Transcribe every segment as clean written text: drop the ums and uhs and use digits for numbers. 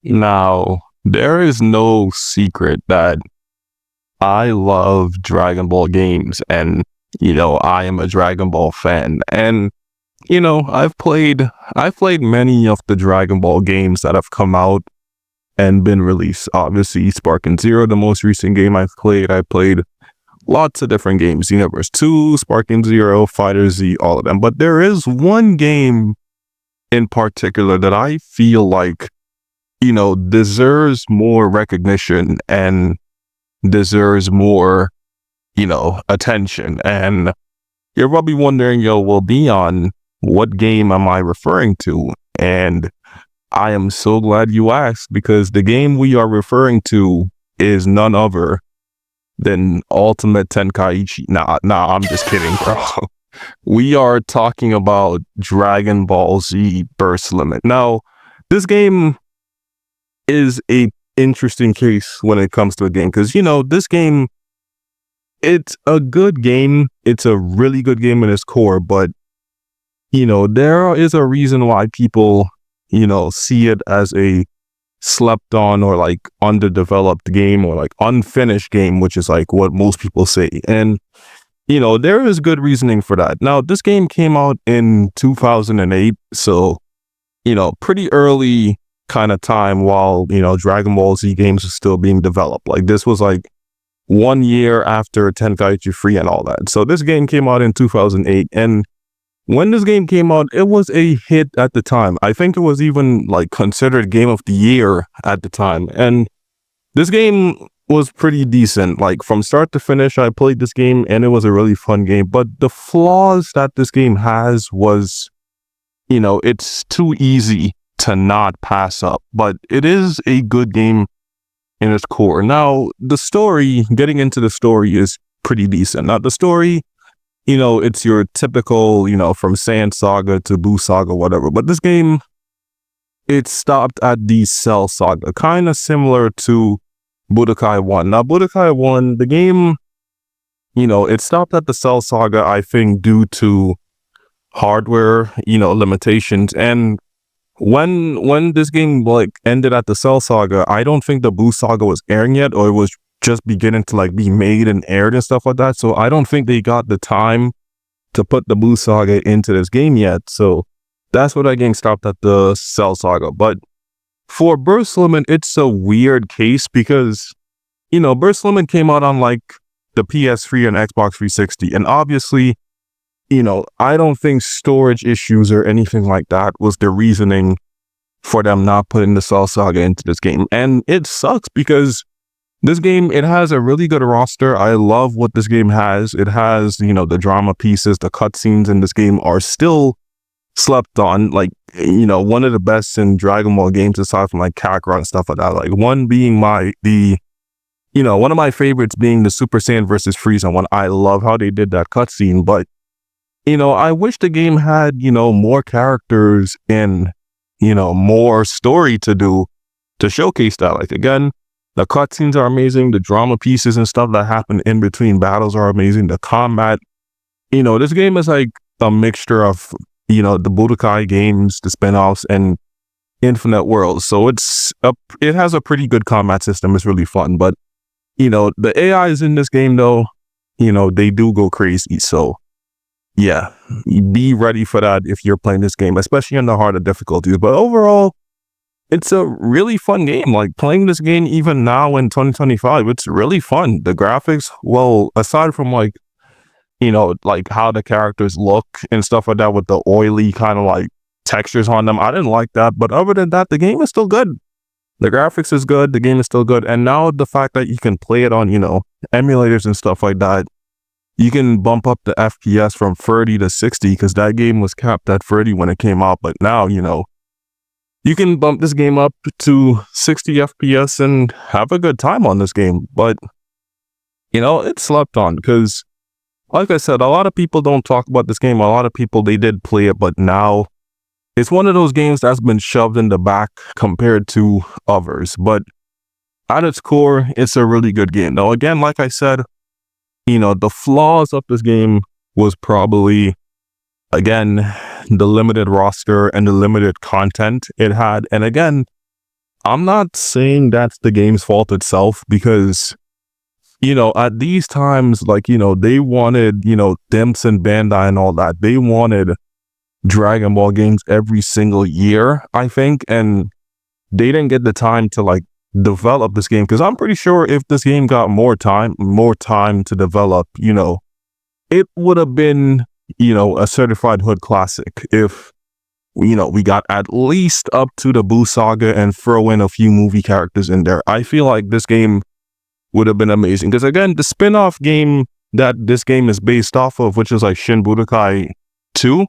Now, there is no secret that I love Dragon Ball games and, I am a Dragon Ball fan. And, I've played many of the Dragon Ball games that have come out and been released. Obviously, sparkingzero, the most recent game I've played. I played lots of different games. Universe 2, sparkingzero, Fighter Z, all of them. But there is one game in particular that I feel like deserves more recognition and deserves more, attention. And you're probably wondering, well, Dion, what game am I referring to? And I am so glad you asked, because the game we are referring to is none other than Ultimate Tenkaichi. Nah, I'm just kidding, bro. We are talking about Dragon Ball Z Burst Limit. Now, this game is a interesting case when it comes to a game, because this game, it's a good game. It's a really good game in its core, but there is a reason why people see it as a slept on or like underdeveloped game, or like unfinished game, which is like what most people say. And there is good reasoning for that. Now, this game came out in 2008, so pretty early kind of time while Dragon Ball Z games are still being developed. Like, this was like 1 year after Tenkaichi 3 and all that. So this game came out in 2008, and when this game came out, it was a hit at the time. I think it was even like considered game of the year at the time. And this game was pretty decent. Like, from start to finish, I played this game and it was a really fun game. But the flaws that this game has was, it's too easy to not pass up. But it is a good game in its core. Now, the story, getting into the story, is pretty decent. Now, the story, it's your typical, from Saiyan Saga to Buu Saga, whatever. But this game, it stopped at the Cell Saga, kind of similar to Budokai 1. Now, Budokai 1, the game, it stopped at the Cell Saga, I think, due to hardware, limitations. And when this game like ended at the Cell Saga, I don't think the Buu Saga was airing yet, or it was just beginning to like be made and aired and stuff like that. So I don't think they got the time to put the Buu Saga into this game yet. So that's why that game stopped at the Cell Saga. But for Burst Limit, it's a weird case because, Burst Limit came out on like the PS3 and Xbox 360. And obviously, I don't think storage issues or anything like that was the reasoning for them not putting the Cell Saga into this game. And it sucks because this game, it has a really good roster. I love what this game has. It has, the drama pieces, the cutscenes in this game are still slept on. Like, one of the best in Dragon Ball games, aside from like Kakarot and stuff like that. Like, one being one of my favorites being the Super Saiyan versus Frieza one. I love how they did that cutscene, but I wish the game had, more characters and, more story to do to showcase that. Like, again, the cutscenes are amazing. The drama pieces and stuff that happen in between battles are amazing. The combat, this game is like a mixture of, the Budokai games, the spin-offs, and Infinite Worlds. So it has a pretty good combat system. It's really fun. But, the AIs in this game, though, they do go crazy. So yeah, be ready for that if you're playing this game, especially on the harder difficulties. But overall, it's a really fun game. Like, playing this game even now in 2025, it's really fun. The graphics, well, aside from like, like how the characters look and stuff like that with the oily kind of like textures on them, I didn't like that. But other than that, the game is still good. The graphics is good. The game is still good. And now the fact that you can play it on, emulators and stuff like that, you can bump up the FPS from 30 to 60, because that game was capped at 30 when it came out. But now, you can bump this game up to 60 FPS and have a good time on this game. But, it's slept on because, like I said, a lot of people don't talk about this game. A lot of people, they did play it, but now it's one of those games that's been shoved in the back compared to others. But at its core, it's a really good game. Now, again, like I said, the flaws of this game was probably, again, the limited roster and the limited content it had. And again, I'm not saying that's the game's fault itself, because, at these times, like, they wanted, Dimps and Bandai and all that. They wanted Dragon Ball games every single year, I think. And they didn't get the time to like develop this game. Because I'm pretty sure if this game got more time to develop, it would have been, a certified hood classic if, we got at least up to the Boo Saga and throw in a few movie characters in there. I feel like this game would have been amazing. Because again, the spin-off game that this game is based off of, which is like Shin Budokai 2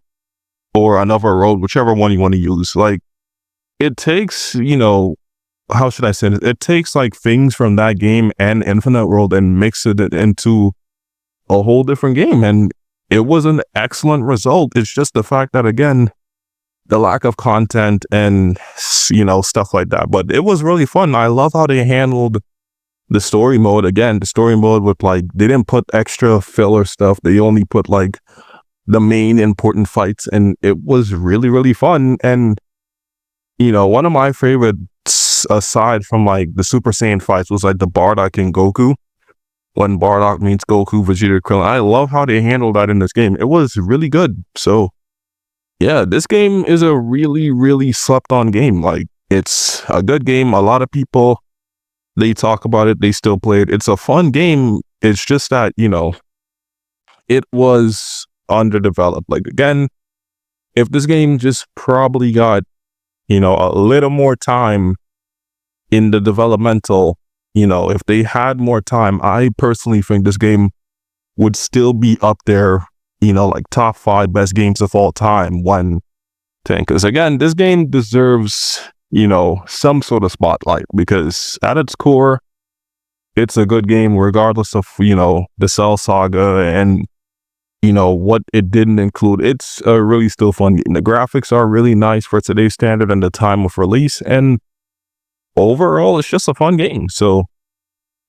or Another Road, whichever one you want to use, like, it takes, how should I say it? It takes like things from that game and Infinite World and mixes it into a whole different game. And it was an excellent result. It's just the fact that, again, the lack of content and, stuff like that. But it was really fun. I love how they handled the story mode. Again, the story mode with like, they didn't put extra filler stuff. They only put like the main important fights. And it was really, really fun. And, one of my favorites, aside from like the Super Saiyan fights, was like the Bardock and Goku. When Bardock meets Goku, Vegeta, Krillin. I love how they handled that in this game. It was really good. So, yeah, this game is a really, really slept on game. Like, it's a good game. A lot of people, they talk about it. They still play it. It's a fun game. It's just that, it was underdeveloped. Like, again, if this game just probably got, a little more time in the developmental, if they had more time, I personally think this game would still be up there, like top 5 best games of all time. Because again, this game deserves, some sort of spotlight, because at its core, it's a good game regardless of, the Cell Saga and, what it didn't include. It's a really still fun game. The graphics are really nice for today's standard and the time of release. And overall, it's just a fun game. So,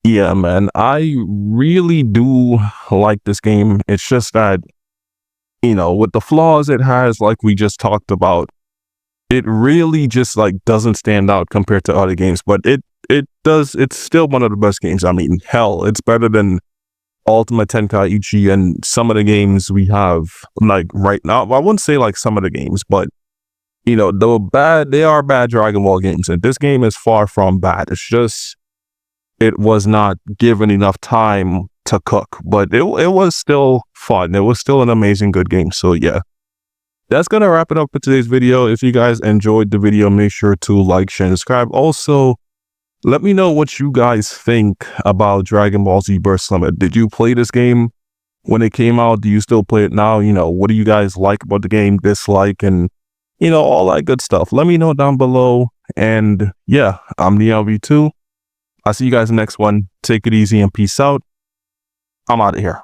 yeah, man, I really do like this game. It's just that, with the flaws it has, like we just talked about, it really just like doesn't stand out compared to other games. But it does. It's still one of the best games. I mean, hell, it's better than Ultimate Tenkaichi and some of the games we have like right now. I wouldn't say like some of the games, but they are bad Dragon Ball games, and this game is far from bad. It's just, it was not given enough time to cook, but it was still fun. It was still an amazing good game. So yeah, that's gonna wrap it up for today's video. If you guys enjoyed the video, make sure to like, share, and subscribe. Also, let me know what you guys think about Dragon Ball Z Burst Limit. Did you play this game when it came out? Do you still play it now? What do you guys like about the game, dislike, and all that good stuff? Let me know down below. And yeah, I'm the LV2. I'll see you guys in the next one. Take it easy and peace out. I'm out of here.